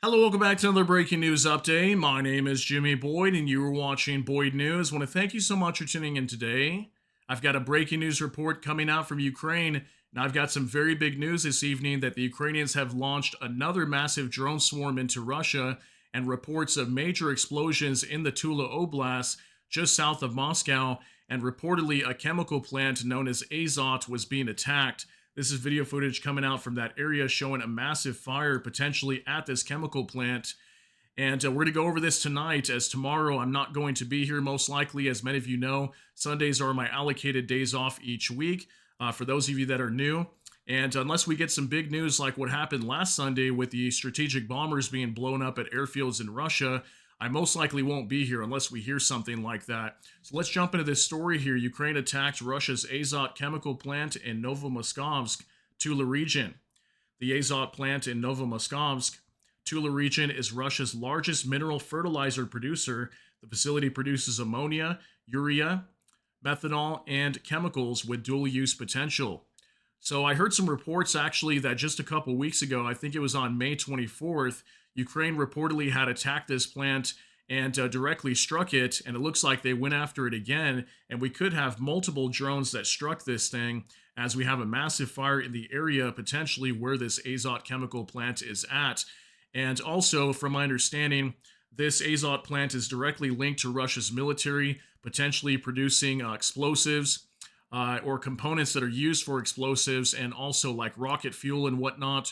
Hello, welcome back to another breaking news update. My name is Jimmy Boyd, and you are watching Boyd News. I want to thank you so much for tuning in today. I've got a breaking news report coming out from Ukraine, and I've got some very big news this evening that the Ukrainians have launched another massive drone swarm into Russia, and reports of major explosions in the Tula Oblast, just south of Moscow, and reportedly a chemical plant known as Azot was being attacked. This is video footage coming out from that area showing a massive fire potentially at this chemical plant. And we're going to go over this tonight, as tomorrow I'm not going to be here most likely. As many of you know, Sundays are my allocated days off each week, for those of you that are new. And unless we get some big news like what happened last Sunday with the strategic bombers being blown up at airfields in Russia, I most likely won't be here unless we hear something like that. So let's jump into this story here. Ukraine attacked Russia's Azot chemical plant in Novomoskovsk, Tula region. The Azot plant in Novomoskovsk, Tula region is Russia's largest mineral fertilizer producer. The facility produces ammonia, urea, methanol, and chemicals with dual use potential. So I heard some reports actually that just a couple weeks ago, I think it was on May 24th, Ukraine reportedly had attacked this plant and directly struck it, and it looks like they went after it again, and we could have multiple drones that struck this thing, as we have a massive fire in the area potentially where this Azot chemical plant is at. And also, from my understanding, this Azot plant is directly linked to Russia's military, potentially producing explosives or components that are used for explosives, and also like rocket fuel and whatnot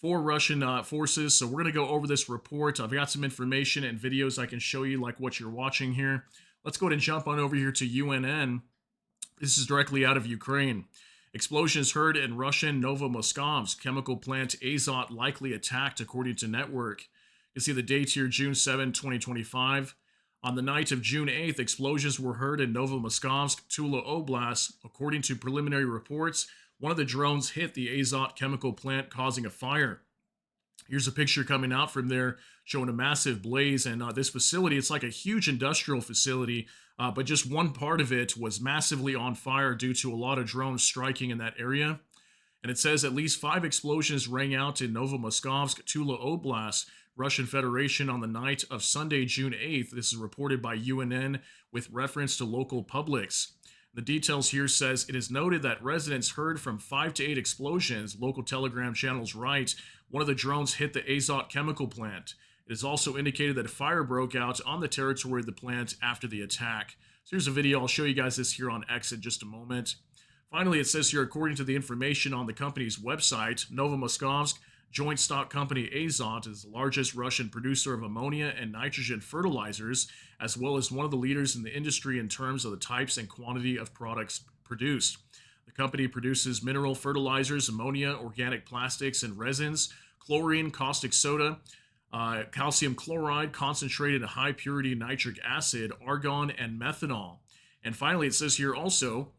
for Russian forces. So we're going to go over this report. I've got some information and videos I can show you, like what you're watching here. Let's go ahead and jump on over here to UNN. This is directly out of Ukraine. Explosions heard in Russian Novomoskovsk chemical plant Azot likely attacked, according to Network. You can see the date here, June 7, 2025. On the night of June 8th, explosions were heard in Novomoskovsk, Tula Oblast. According to preliminary reports, one of the drones hit the Azot chemical plant, causing a fire. Here's a picture coming out from there showing a massive blaze. And this facility, it's like a huge industrial facility, but just one part of it was massively on fire due to a lot of drones striking in that area. And it says at least 5 explosions rang out in Novomoskovsk, Tula Oblast, Russian Federation on the night of Sunday, June 8th. This is reported by UNN with reference to local publics. The details here says it is noted that residents heard from 5 to 8 explosions. Local Telegram channels write one of the drones hit the Azot chemical plant. It is also indicated that a fire broke out on the territory of the plant after the attack. So here's a video. I'll show you guys this here on X in just a moment. Finally, it says here, according to the information on the company's website, Novomoskovsk joint stock company Azot is the largest Russian producer of ammonia and nitrogen fertilizers, as well as one of the leaders in the industry in terms of the types and quantity of products produced. The company produces mineral fertilizers, ammonia, organic plastics and resins, chlorine, caustic soda, calcium chloride, concentrated high purity nitric acid, argon, and methanol. And finally, it says here also,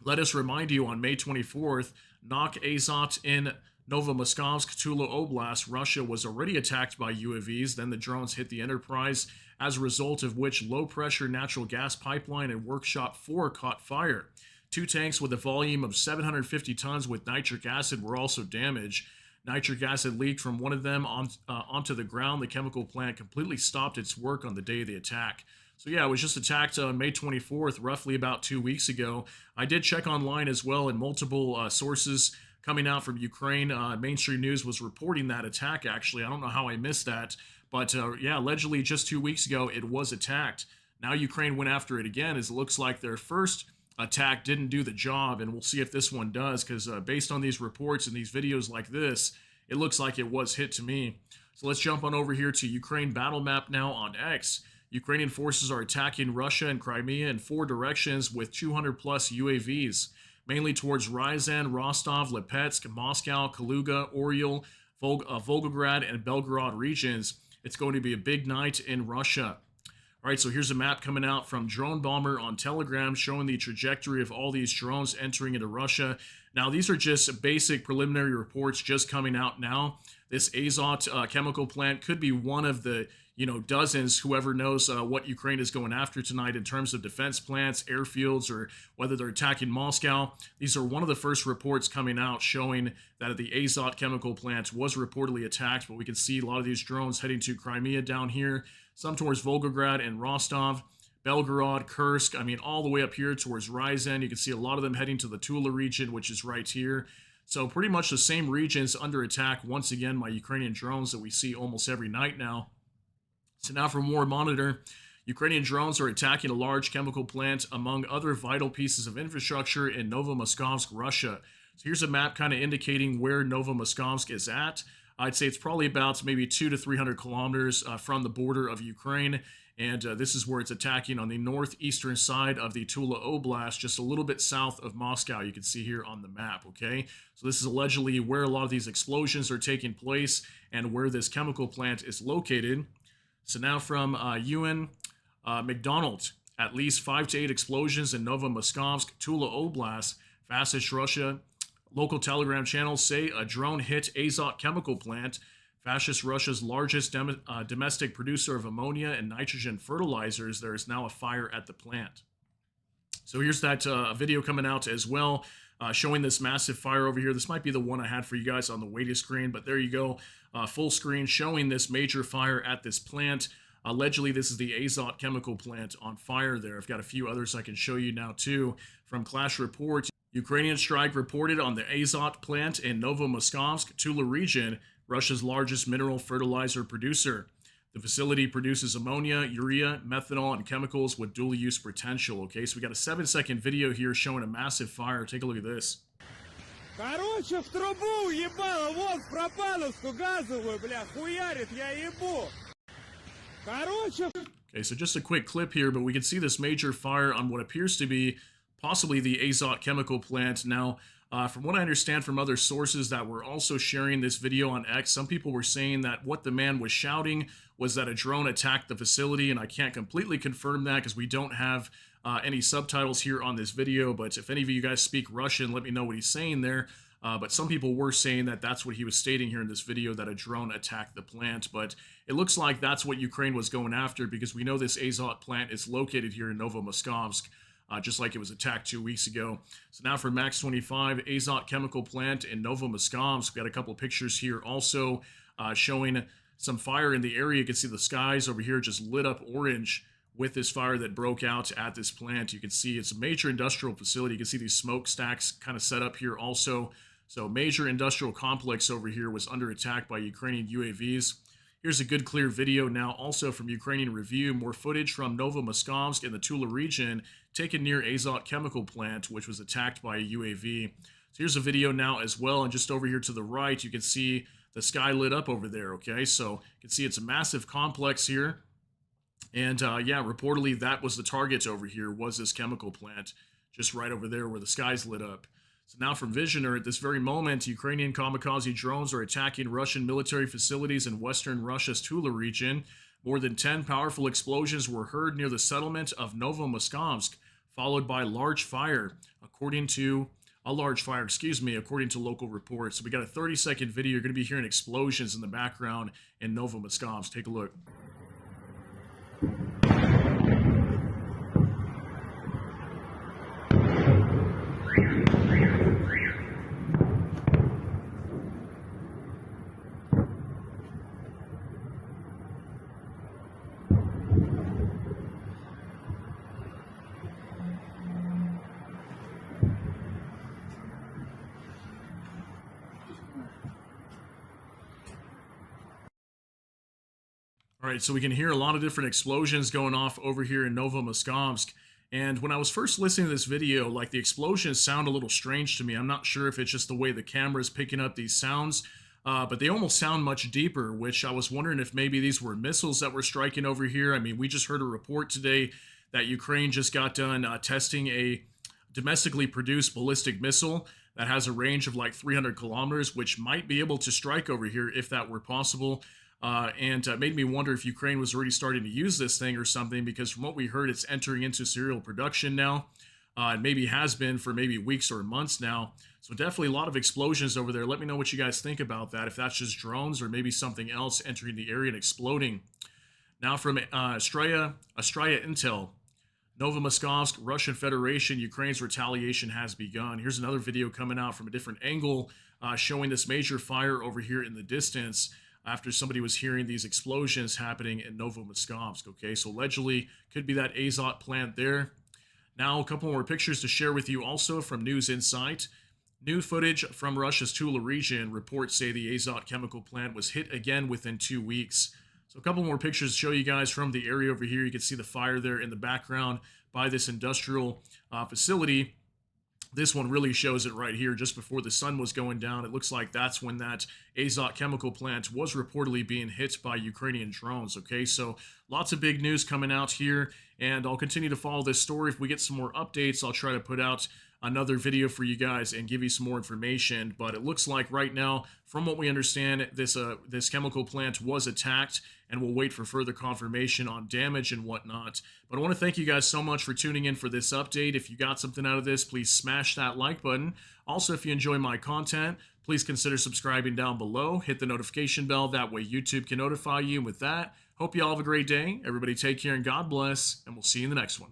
let us remind you, on May 24th, Nok Azot in Novomoskovsk, Tula Oblast, Russia was already attacked by UAVs. Then the drones hit the enterprise, as a result of which low-pressure natural gas pipeline and Workshop 4 caught fire. 2 tanks with a volume of 750 tons with nitric acid were also damaged. Nitric acid leaked from one of them onto the ground. The chemical plant completely stopped its work on the day of the attack. So yeah, it was just attacked on May 24th, roughly about 2 weeks ago. I did check online as well, and multiple sources coming out from Ukraine. Mainstream news was reporting that attack, actually. I don't know how I missed that. But yeah, allegedly just 2 weeks ago, it was attacked. Now Ukraine went after it again, as it looks like their first attack didn't do the job. And we'll see if this one does, because based on these reports and these videos like this, it looks like it was hit to me. So let's jump on over here to Ukraine battle map now on X. Ukrainian forces are attacking Russia and Crimea in 4 directions with 200 plus UAVs, mainly towards Ryazan, Rostov, Lipetsk, Moscow, Kaluga, Oryol, Volgograd, and Belgorod regions. It's going to be a big night in Russia. All right, so here's a map coming out from Drone Bomber on Telegram showing the trajectory of all these drones entering into Russia. Now, these are just basic preliminary reports just coming out now. This Azot chemical plant could be one of the dozens, whoever knows what Ukraine is going after tonight in terms of defense plants, airfields, or whether they're attacking Moscow. These are one of the first reports coming out showing that the Azot chemical plant was reportedly attacked, but we can see a lot of these drones heading to Crimea down here, some towards Volgograd and Rostov, Belgorod, Kursk, all the way up here towards Ryazan. You can see a lot of them heading to the Tula region, which is right here. So pretty much the same regions under attack once again by Ukrainian drones that we see almost every night now. So now from War Monitor, Ukrainian drones are attacking a large chemical plant among other vital pieces of infrastructure in Novomoskovsk, Russia. So here's a map kind of indicating where Novomoskovsk is at. I'd say it's probably about maybe 200 to 300 kilometers from the border of Ukraine. And this is where it's attacking on the northeastern side of the Tula Oblast, just a little bit south of Moscow. You can see here on the map, okay? So this is allegedly where a lot of these explosions are taking place and where this chemical plant is located. So now from Ewan McDonald, at least 5 to 8 explosions in Novomoskovsk, Tula Oblast, Fascist Russia. Local Telegram channels say a drone hit Azot chemical plant, Fascist Russia's largest domestic producer of ammonia and nitrogen fertilizers. There is now a fire at the plant. So here's that video coming out as well, showing this massive fire over here. This might be the one I had for you guys on the weighted screen, but there you go. Full screen showing this major fire at this plant. Allegedly, this is the Azot chemical plant on fire there. I've got a few others I can show you now too. From Clash Report, Ukrainian strike reported on the Azot plant in Novomoskovsk, Tula region, Russia's largest mineral fertilizer producer. The facility produces ammonia, urea, methanol, and chemicals with dual use potential. Okay, so we got a 7-second video here showing a massive fire. Take a look at this. Короче, в трубу ебало, вот в пропаловскую газовую, бля, хуярит, я ебу. Короче... Okay, so just a quick clip here, but we can see this major fire on what appears to be possibly the Azot chemical plant. Now, from what I understand from other sources that were also sharing this video on X, some people were saying that what the man was shouting was that a drone attacked the facility, and I can't completely confirm that because we don't have any subtitles here on this video, but if any of you guys speak Russian, let me know what he's saying there. But some people were saying that that's what he was stating here in this video, that a drone attacked the plant. But it looks like that's what Ukraine was going after, because we know this Azot plant is located here in Novomoskovsk, just like it was attacked 2 weeks ago. So now for Max 25, Azot chemical plant in Novomoskovsk. We got a couple pictures here also showing some fire in the area. You can see the skies over here just lit up orange with this fire that broke out at this plant. You can see it's a major industrial facility. You can see these smokestacks kind of set up here also. So major industrial complex over here was under attack by Ukrainian UAVs. Here's a good clear video now also from Ukrainian Review. More footage from Novomoskovsk in the Tula region taken near Azot chemical plant, which was attacked by a UAV. So here's a video now as well. And just over here to the right, you can see the sky lit up over there. Okay, so you can see it's a massive complex here. And yeah, reportedly that was the target over here, was this chemical plant, just right over there where the sky's lit up. So now from Visioner, at this very moment, Ukrainian kamikaze drones are attacking Russian military facilities in western Russia's Tula region. More than 10 powerful explosions were heard near the settlement of Novomoskovsk, followed by large fire, according to local reports. So we got a 30-second video. You're going to be hearing explosions in the background in Novomoskovsk. Take a look. All right, so we can hear a lot of different explosions going off over here in Novomoskovsk. And when I was first listening to this video, like, the explosions sound a little strange to me. I'm not sure if it's just the way the camera is picking up these sounds, but they almost sound much deeper, which I was wondering if maybe these were missiles that were striking over here. I mean, we just heard a report today that Ukraine just got done testing a domestically produced ballistic missile that has a range of like 300 kilometers, which might be able to strike over here if that were possible. And made me wonder if Ukraine was already starting to use this thing or something, because from what we heard, it's entering into serial production now. And maybe has been for maybe weeks or months now. So definitely a lot of explosions over there. Let me know what you guys think about that, if that's just drones or maybe something else entering the area and exploding. Now from Australia Intel. Novomoskovsk, Russian Federation, Ukraine's retaliation has begun. Here's another video coming out from a different angle showing this major fire over here in the distance after somebody was hearing these explosions happening in Novomoskovsk. Okay, so allegedly could be that Azot plant there. Now, a couple more pictures to share with you also from News Insight. New footage from Russia's Tula region. Reports say the Azot chemical plant was hit again within 2 weeks. So a couple more pictures to show you guys from the area over here. You can see the fire there in the background by this industrial facility. This one really shows it right here just before the sun was going down. It looks like that's when that Azot chemical plant was reportedly being hit by Ukrainian drones. Okay, so lots of big news coming out here, and I'll continue to follow this story. If we get some more updates, I'll try to put out another video for you guys and give you some more information. But it looks like right now, from what we understand, this chemical plant was attacked, and we'll wait for further confirmation on damage and whatnot. But I want to thank you guys so much for tuning in for this update. If you got something out of this, please smash that like button. Also, if you enjoy my content, please consider subscribing down below. Hit the notification bell. That way YouTube can notify you. And with that, hope you all have a great day. Everybody take care and God bless, and we'll see you in the next one.